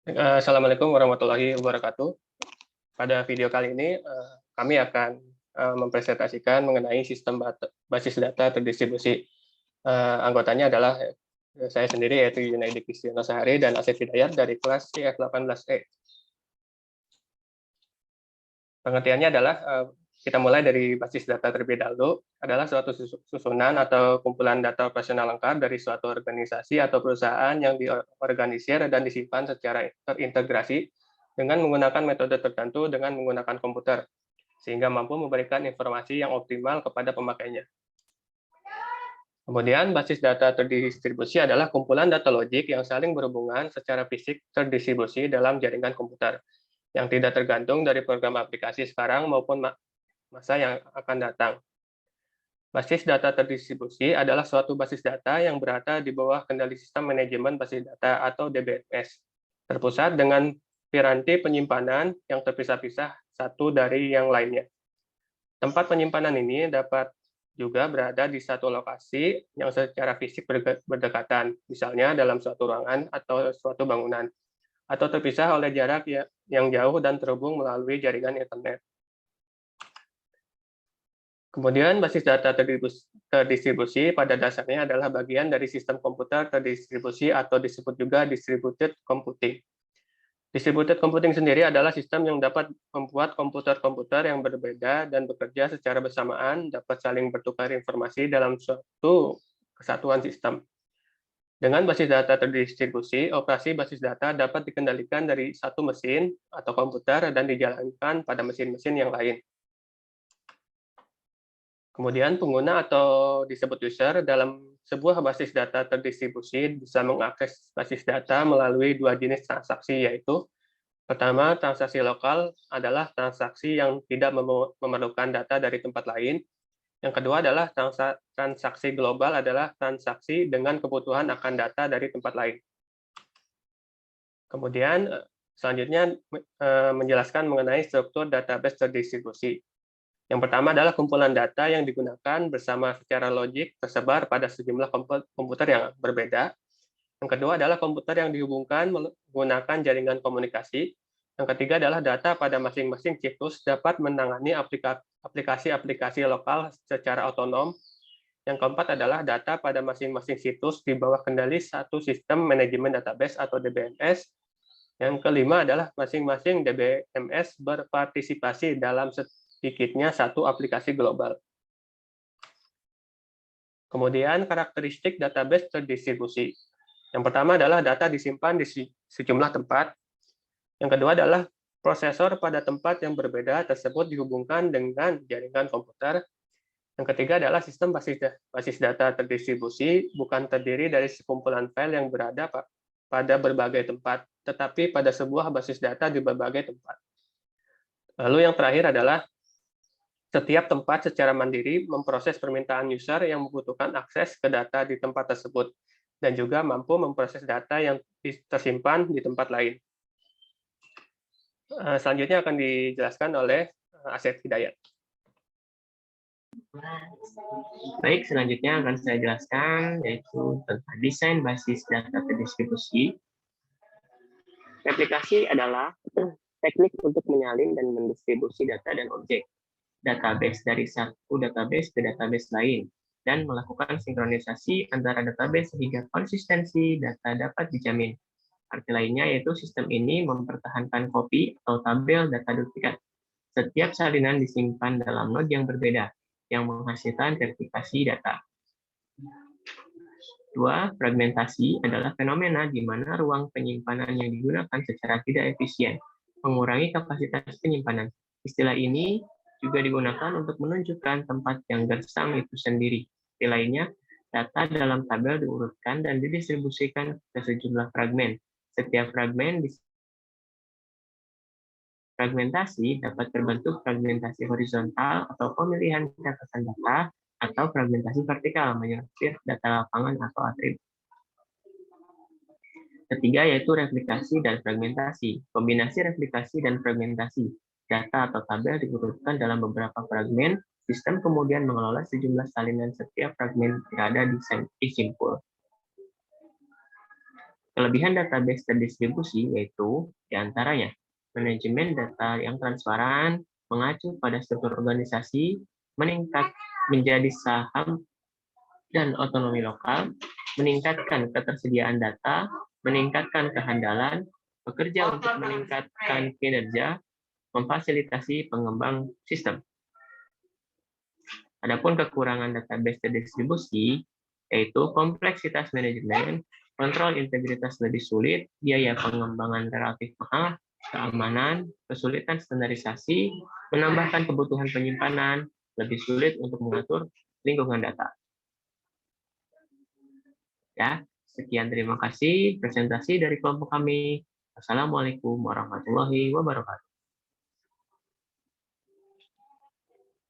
Assalamualaikum warahmatullahi wabarakatuh. Pada video kali ini, kami akan mempresentasikan mengenai sistem basis data terdistribusi. Anggotanya adalah saya sendiri, yaitu Junaidi Kristiono Sahari dan Asep Hidayat dari kelas CF18E. Pengertiannya adalah, kita mulai dari basis data terlebih dahulu, adalah suatu susunan atau kumpulan data operasional lengkap dari suatu organisasi atau perusahaan yang diorganisir dan disimpan secara terintegrasi dengan menggunakan metode tertentu dengan menggunakan komputer, sehingga mampu memberikan informasi yang optimal kepada pemakainya. Kemudian, basis data terdistribusi adalah kumpulan data logik yang saling berhubungan secara fisik terdistribusi dalam jaringan komputer, yang tidak tergantung dari program aplikasi sekarang maupun masa yang akan datang. Basis data terdistribusi adalah suatu basis data yang berada di bawah kendali sistem manajemen basis data atau DBMS, terpusat dengan piranti penyimpanan yang terpisah-pisah satu dari yang lainnya. Tempat penyimpanan ini dapat juga berada di satu lokasi yang secara fisik berdekatan, misalnya dalam suatu ruangan atau suatu bangunan, atau terpisah oleh jarak yang jauh dan terhubung melalui jaringan internet. Kemudian basis data terdistribusi pada dasarnya adalah bagian dari sistem komputer terdistribusi atau disebut juga distributed computing. Distributed computing sendiri adalah sistem yang dapat membuat komputer-komputer yang berbeda dan bekerja secara bersamaan dapat saling bertukar informasi dalam suatu kesatuan sistem. Dengan basis data terdistribusi, operasi basis data dapat dikendalikan dari satu mesin atau komputer dan dijalankan pada mesin-mesin yang lain. Kemudian pengguna atau disebut user dalam sebuah basis data terdistribusi bisa mengakses basis data melalui dua jenis transaksi, yaitu pertama, transaksi lokal adalah transaksi yang tidak memerlukan data dari tempat lain. Yang kedua adalah transaksi global adalah transaksi dengan kebutuhan akan data dari tempat lain. Kemudian selanjutnya menjelaskan mengenai struktur database terdistribusi. Yang pertama adalah kumpulan data yang digunakan bersama secara logik tersebar pada sejumlah komputer yang berbeda. Yang kedua adalah komputer yang dihubungkan menggunakan jaringan komunikasi. Yang ketiga adalah data pada masing-masing situs dapat menangani aplikasi-aplikasi lokal secara otonom. Yang keempat adalah data pada masing-masing situs di bawah kendali satu sistem manajemen database atau DBMS. Yang kelima adalah masing-masing DBMS berpartisipasi dalam sedikitnya satu aplikasi global. Kemudian karakteristik database terdistribusi. Yang pertama adalah data disimpan di sejumlah tempat. Yang kedua adalah prosesor pada tempat yang berbeda tersebut dihubungkan dengan jaringan komputer. Yang ketiga adalah sistem basis data terdistribusi bukan terdiri dari sekumpulan file yang berada pada berbagai tempat, tetapi pada sebuah basis data di berbagai tempat. Lalu yang terakhir adalah setiap tempat secara mandiri memproses permintaan user yang membutuhkan akses ke data di tempat tersebut, dan juga mampu memproses data yang tersimpan di tempat lain. Selanjutnya akan dijelaskan oleh Asep Hidayat. Baik, selanjutnya akan saya jelaskan yaitu tentang desain basis data terdistribusi. Replikasi adalah teknik untuk menyalin dan mendistribusi data dan objek database dari satu database ke database lain, dan melakukan sinkronisasi antara database sehingga konsistensi data dapat dijamin. Arti lainnya yaitu sistem ini mempertahankan kopi atau tabel data duplikat. Setiap salinan disimpan dalam node yang berbeda, yang menghasilkan verifikasi data. 2. Fragmentasi adalah fenomena di mana ruang penyimpanan yang digunakan secara tidak efisien, mengurangi kapasitas penyimpanan. Istilah ini juga digunakan untuk menunjukkan tempat yang gersang itu sendiri. Di lainnya, data dalam tabel diurutkan dan didistribusikan ke sejumlah fragmen. Setiap fragmentasi dapat terbentuk fragmentasi horizontal atau pemilihan catatan data, atau fragmentasi vertikal menyortir data lapangan atau atribut. Ketiga yaitu replikasi dan fragmentasi. Kombinasi replikasi dan fragmentasi. Data atau tabel diurutkan dalam beberapa fragmen, sistem kemudian mengelola sejumlah salinan setiap fragmen berada di simpul. Kelebihan database terdistribusi yaitu diantaranya manajemen data yang transparan, mengacu pada struktur organisasi, meningkat menjadi saham dan otonomi lokal, meningkatkan ketersediaan data, meningkatkan kehandalan, bekerja untuk meningkatkan kinerja, memfasilitasi pengembang sistem. Adapun kekurangan database terdistribusi yaitu kompleksitas manajemen, kontrol integritas lebih sulit, biaya pengembangan relatif mahal, keamanan, kesulitan standarisasi, menambahkan kebutuhan penyimpanan, lebih sulit untuk mengatur lingkungan data. Ya, sekian terima kasih presentasi dari kelompok kami. Assalamualaikum warahmatullahi wabarakatuh.